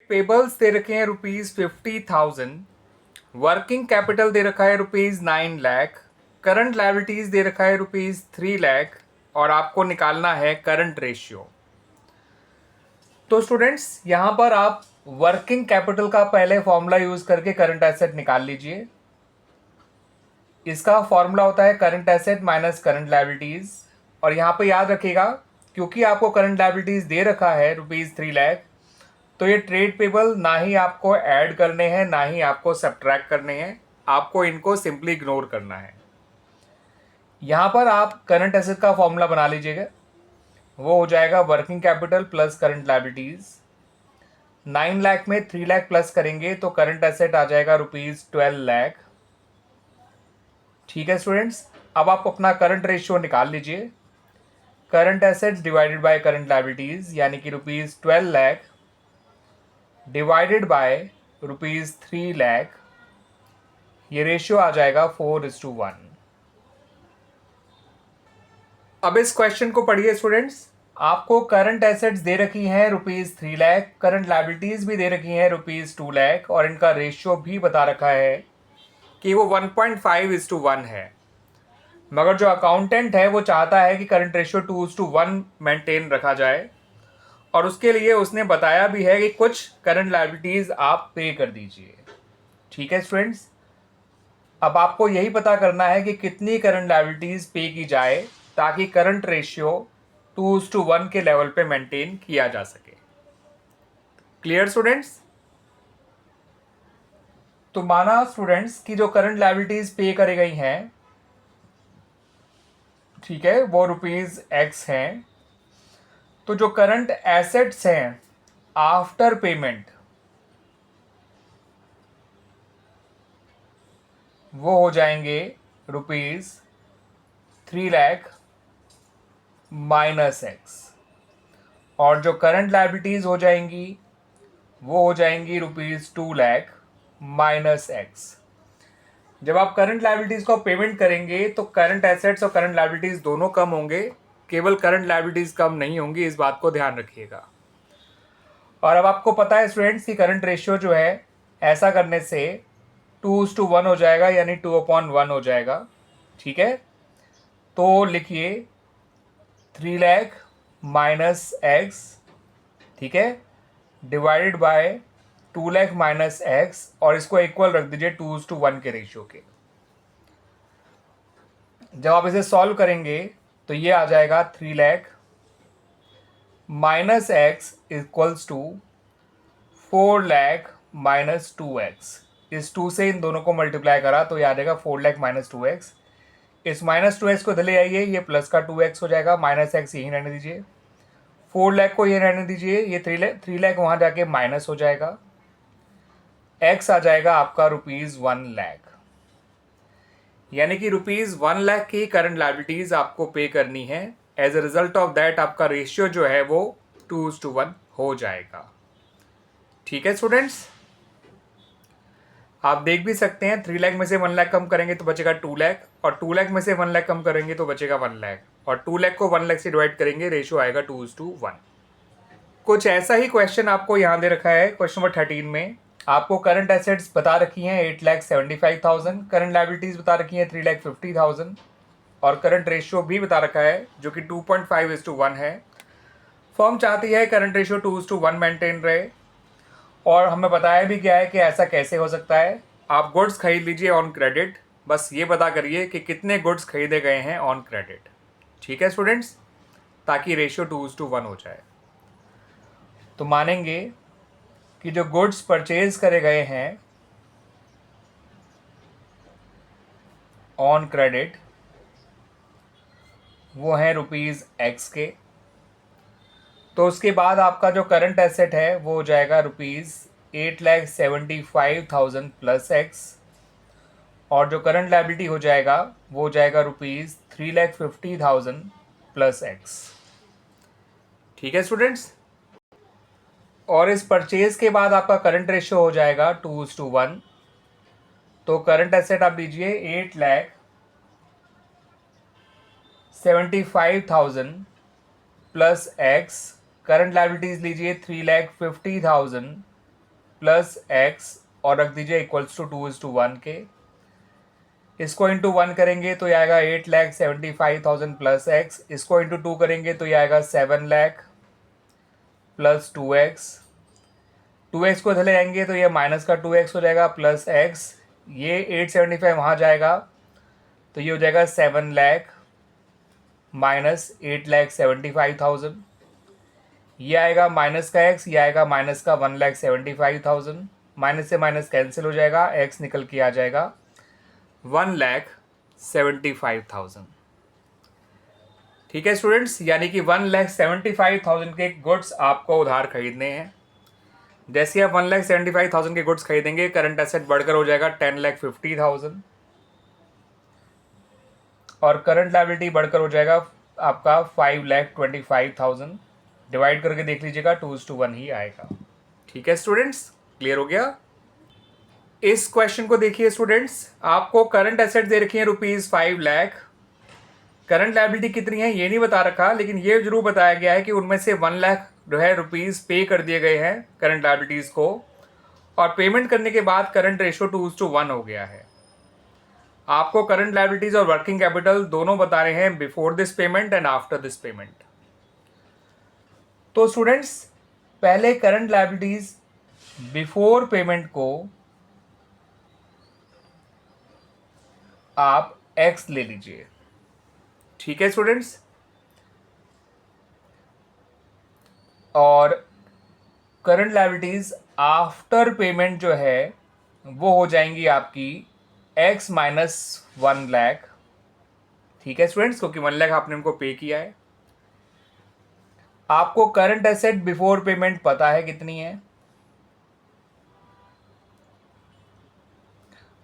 Pebbles दे रखे हैं ₹50,000, working capital दे रखा है ₹9 लाख, करंट लायबिलिटीज़ दे रखा है ₹3 लाख और आपको निकालना है करंट रेशियो। तो स्टूडेंट्स यहाँ पर आप वर्किंग कैपिटल का पहले फॉर्मूला यूज करके करंट एसेट निकाल लीजिए। इसका फॉर्मूला होता है current asset minus current liabilities. और यहाँ पे याद रखिएगा, क्योंकि आपको करंट लायबिलिटीज दे रखा है ₹3 लाख, तो ये ट्रेड पेबल ना ही आपको ऐड करने हैं ना ही आपको सब्ट्रैक्ट करने हैं, आपको इनको सिंपली इग्नोर करना है। यहाँ पर आप करंट एसेट का फॉर्मूला बना लीजिएगा, वो हो जाएगा working capital plus current liabilities. 9 lakh में 3 लाख प्लस करेंगे तो करंट एसेट आ जाएगा ₹12 लाख। ठीक है स्टूडेंट्स, अब आप अपना करंट रेशियो निकाल लीजिए। Current assets divided by current liabilities यानी कि ₹12 लाख डिवाइडेड बाय ₹3 लाख, ये रेशियो आ जाएगा 4:1। अब इस क्वेश्चन को पढ़िए स्टूडेंट्स। आपको करंट एसेट्स दे रखी हैं ₹3 लाख, करंट लायबिलिटीज भी दे रखी हैं ₹2 लाख और इनका रेशियो भी बता रखा है कि वो 1.5:1 है। मगर जो अकाउंटेंट है वो चाहता है कि करंट रेशियो 2:1 मेंटेन रखा जाए और उसके लिए उसने बताया भी है कि कुछ करंट लायबिलिटीज आप पे कर दीजिए। ठीक है स्टूडेंट्स, अब आपको यही पता करना है कि कितनी करंट लायबिलिटीज पे की जाए ताकि करंट रेशियो 2:1 के लेवल पे मेंटेन किया जा सके। Clear students? तो माना स्टूडेंट्स कि जो करंट लायबिलिटीज पे करी गई हैं, ठीक है, वो ₹X हैं, तो जो करंट एसेट्स हैं आफ्टर पेमेंट वो हो जाएंगे ₹3 लाख माइनस X और जो करंट लायबिलिटीज हो जाएंगी वो हो जाएंगी ₹2 लाख माइनस X। जब आप करंट लायबिलिटीज को पेमेंट करेंगे तो करंट एसेट्स और करंट लायबिलिटीज दोनों कम होंगे, केवल करंट लायबिलिटीज कम नहीं होंगी, इस बात को ध्यान रखिएगा। और अब आपको पता है स्टूडेंट्स की करंट रेशियो जो है ऐसा करने से 2:1 हो जाएगा यानी 2/1 हो जाएगा। ठीक है, तो लिखिए 3 लाख माइनस X, ठीक है, divided by 2 lakh minus X और इसको इक्वल रख दीजिए 2:1 के रेशियो के। जब आप इसे सॉल्व करेंगे तो ये आ जाएगा 3 lakh minus X equals to 4 lakh minus 2X। इस 2 से इन दोनों को मल्टीप्लाई करा तो ये आ जाएगा 4 लाख माइनस 2X। इस माइनस 2X को इधर ले आइए, ये प्लस का 2X हो जाएगा, माइनस X यहीं रहने दीजिए, 4 लाख को ये रहने दीजिए, ये 3 लाख वहाँ जाके माइनस हो जाएगा, X आ जाएगा आपका ₹1 लाख। यानी कि ₹1 लाख की करंट लायबिलिटीज आपको पे करनी है। As a result of that आपका रेशियो जो है वो 2:1 हो जाएगा। ठीक है स्टूडेंट्स, आप देख भी सकते हैं 3 लाख में से 1 लाख कम करेंगे तो बचेगा 2 लाख और 2 लाख में से 1 लाख कम करेंगे तो बचेगा 1 लाख और 2 लाख को 1 लाख से डिवाइड करेंगे, रेशियो आएगा 2:1। कुछ ऐसा ही क्वेश्चन आपको यहाँ दे रखा है क्वेश्चन नंबर 13 में। आपको करंट एसेट्स बता रखी हैं 8,75,000, करंट लायबिलिटीज बता रखी हैं 3,50,000 और करंट रेशियो भी बता रखा है जो कि 2.5:1 है। फर्म चाहती है करंट रेशियो 2:1 मेंटेन रहे और हमें बताया भी गया है कि ऐसा कैसे हो सकता है। आप गुड्स खरीद लीजिए ऑन क्रेडिट, बस ये पता करिए कि कितने गुड्स खरीदे गए हैं ऑन क्रेडिट। ठीक है स्टूडेंट्स, ताकि रेशियो 2:1 हो जाए। तो मानेंगे कि जो गुड्स परचेज करे गए हैं ऑन क्रेडिट वो हैं ₹X के, तो उसके बाद आपका जो करंट एसेट है वो हो जाएगा ₹8,75,000 प्लस X और जो करंट लायबिलिटी हो जाएगा वो हो जाएगा ₹3,50,000 प्लस X। ठीक है स्टूडेंट्स, और इस परचेज के बाद आपका करंट रेशियो हो जाएगा 2:1। तो करंट एसेट आप लीजिए 8,75,000 प्लस X, करंट लायबिलिटीज लीजिए 3,50,000 प्लस एक्स और रख दीजिए इक्वल्स टू 2:1 के। इसको इंटू 1 करेंगे तो ये आएगा 8,75,000 प्लस एक्स। इसको इंटू 2 करेंगे तो ये आएगा 7 लाख प्लस 2x। 2x को इधर ले आएंगे तो ये माइनस का 2x हो जाएगा प्लस x। ये 875 वहाँ जाएगा तो ये हो जाएगा 7 लाख माइनस 8,75,000। ये आएगा माइनस का x, ये आएगा माइनस का 1,75,000। माइनस से माइनस कैंसिल हो जाएगा, x निकल के आ जाएगा 1,75,000। ठीक है स्टूडेंट्स, यानी कि 1,75,000 के गुड्स आपको उधार खरीदने हैं। जैसे आप 1,75,000 के गुड्स खरीदेंगे, करंट एसेट बढ़कर हो जाएगा 10,50,000 और करंट लायबिलिटी बढ़कर हो जाएगा आपका 5,25,000। डिवाइड करके देख लीजिएगा 2:1 ही आएगा। ठीक है स्टूडेंट्स, क्लियर हो गया। इस क्वेश्चन को देखिए स्टूडेंट्स, आपको करंट एसेट दे रखी है ₹5 लाख। करंट लायबिलिटी कितनी है ये नहीं बता रखा, लेकिन ये जरूर बताया गया है कि उनमें से 1 लाख जो है रुपीज़ पे कर दिए गए हैं करंट लायबिलिटीज़ को, और पेमेंट करने के बाद करंट रेशो 2:1 हो गया है। आपको करंट लायबिलिटीज और वर्किंग कैपिटल दोनों बता रहे हैं before this payment and after this payment. तो स्टूडेंट्स, पहले करंट लायबिलिटीज बिफोर पेमेंट को आप एक्स ले लीजिए। ठीक है स्टूडेंट्स, और करंट लायबिलिटीज आफ्टर पेमेंट जो है वो हो जाएंगी आपकी x माइनस 1 लाख। ठीक है स्टूडेंट्स, क्योंकि 1 लाख आपने उनको पे किया है। आपको करंट एसेट बिफोर पेमेंट पता है कितनी है,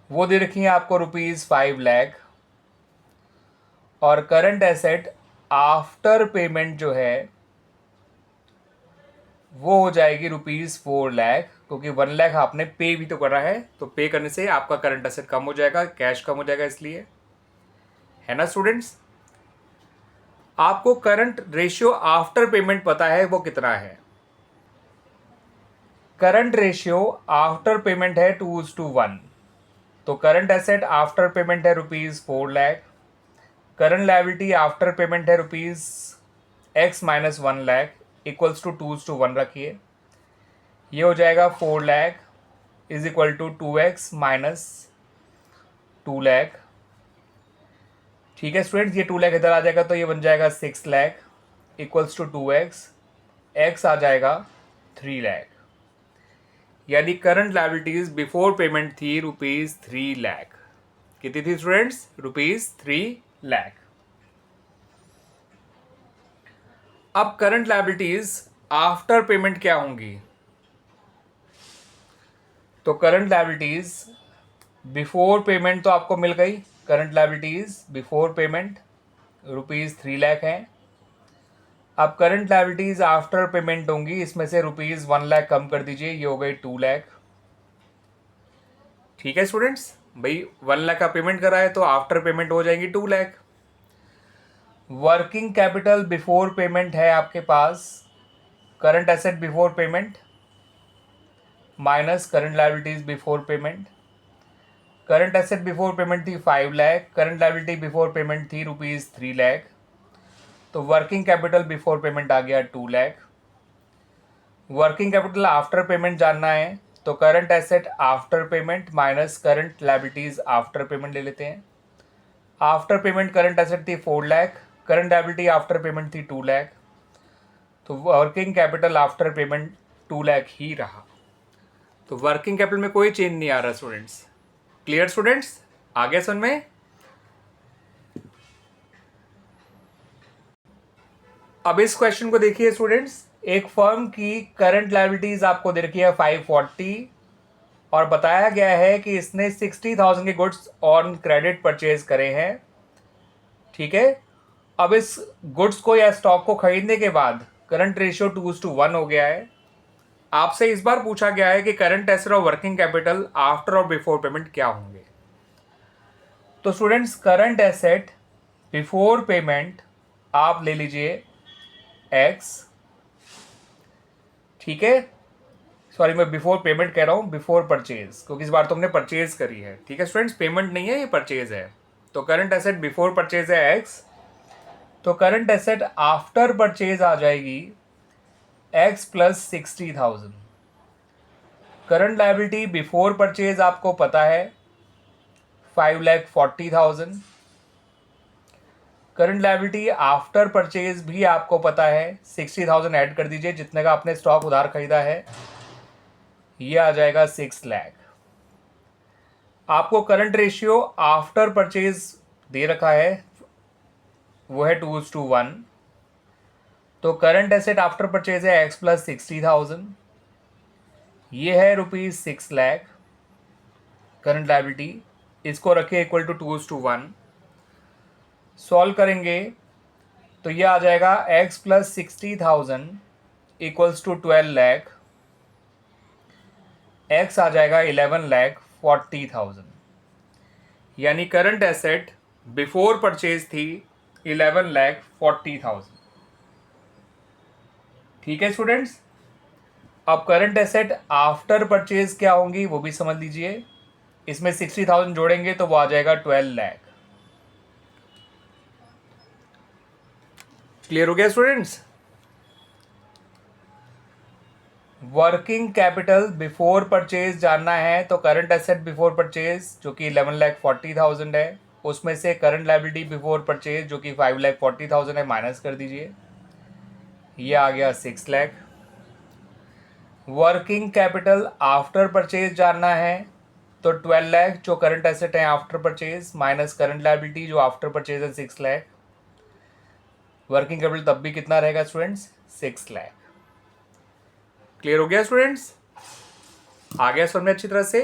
वो दे रखी है आपको ₹5 लाख, और करंट एसेट आफ्टर पेमेंट जो है वो हो जाएगी ₹4 लाख, क्योंकि 1 लाख आपने पे भी तो करा है, तो पे करने से आपका करंट एसेट कम हो जाएगा, कैश कम हो जाएगा, इसलिए है ना स्टूडेंट्स। आपको करंट रेशियो आफ्टर पेमेंट पता है वो कितना है। करंट रेशियो आफ्टर पेमेंट है 2:1। तो करंट एसेट आफ्टर पेमेंट है ₹4 lakh, current liability after payment है x minus 1 lakh equals to 2:1 रखिए। ये हो जाएगा 4 lakh is equal to 2x minus 2 lakh. ठीक है स्टूडेंट्स, ये 2 लाख इधर आ जाएगा तो ये बन जाएगा 6 lakh equals to 2x, x आ जाएगा 3 लाख। यानी करंट लायबिलिटीज बिफोर पेमेंट थी ₹3 लाख। कितनी थी स्टूडेंट्स? ₹3 लाख। अब करंट लायबिलिटीज आफ्टर पेमेंट क्या होंगी? तो करंट लायबिलिटीज बिफोर पेमेंट तो आपको मिल गई। Current liabilities before payment ₹3 lakh है। अब करंट लायबिलिटीज आफ्टर पेमेंट होंगी, इसमें से ₹1 लाख कम कर दीजिए, ये हो गई 2 लाख। ठीक है स्टूडेंट्स, भाई 1 लाख का पेमेंट करा है तो आफ्टर पेमेंट हो जाएंगी 2 lakh. Working capital before payment है आपके पास current asset before payment minus current liabilities before payment. Current asset before payment थी 5 lakh, current liability before payment थी ₹3 लाख, तो वर्किंग कैपिटल बिफोर पेमेंट आ गया 2 lakh. Working capital after payment जानना है तो current asset after payment minus current liabilities after payment ले लेते हैं। आफ्टर पेमेंट करंट एसेट थी 4 lakh, current liability after payment थी 2 लाख, तो working capital after payment 2 lakh ही रहा। तो वर्किंग कैपिटल में कोई चेंज नहीं आ रहा स्टूडेंट्स। क्लियर स्टूडेंट्स, आगे समझ में? अब इस क्वेश्चन को देखिए स्टूडेंट्स, एक फर्म की करंट लायबिलिटीज आपको दे रखी है 540 और बताया गया है कि इसने 60,000 के गुड्स ऑन क्रेडिट परचेज करे हैं। ठीक है, अब इस गुड्स को या स्टॉक को खरीदने के बाद करंट रेशियो 2:1 हो गया है। आपसे इस बार पूछा गया है कि करंट एसेट और वर्किंग कैपिटल आफ्टर और बिफोर पेमेंट क्या होंगे। तो students, current asset before payment आप ले लीजिए x, ठीक है। सॉरी मैं बिफोर पेमेंट कह रहा हूँ, बिफोर परचेज, क्योंकि इस बार तुमने परचेज करी है, ठीक है स्टूडेंट्स, पेमेंट नहीं है, ये परचेज है। तो करंट एसेट बिफोर परचेज है एक्स, तो करंट एसेट आफ्टर परचेज आ जाएगी x plus 60,000। Current liability before purchase आपको पता है 5,40,000। करंट लायबिलिटी आफ्टर परचेज भी आपको पता है 60,000 ऐड कर दीजिए, जितने का आपने स्टॉक उधार खरीदा है, ये आ जाएगा 6 लाख। आपको करंट रेशियो आफ्टर परचेज दे रखा है, वो है 2:1। तो करंट एसेट आफ्टर परचेज है एक्स प्लस 60,000, ये है ₹6 लाख। करंट लायबिलिटी इसको रखिए इक्वल टू 2:1। सॉल्व करेंगे तो ये आ जाएगा x plus 60,000 equals to 12 lakh, x आ जाएगा 11,40,000। यानी करंट एसेट बिफोर परचेज थी 11,40,000। ठीक है स्टूडेंट्स, अब करंट एसेट आफ्टर परचेज क्या होंगी वो भी समझ लीजिए। इसमें 60,000 जोड़ेंगे तो वो आ जाएगा 12 लाख। क्लियर हो गया students? Working capital before purchase जानना है तो करंट एसेट बिफोर परचेज जो कि 11,40,000 है, उसमें से करंट लायबिलिटी बिफोर परचेज जो कि 5,40,000 है माइनस कर दीजिए, ये आ गया 6 lakh. Working capital after purchase जानना है तो 12 लाख जो करंट एसेट है after purchase minus current liability जो आफ्टर परचेज है 6 लाख। वर्किंग कैपिटल तब भी कितना रहेगा स्टूडेंट्स? 6 लाख। क्लियर हो गया स्टूडेंट्स? आ गया समझ में अच्छी तरह से?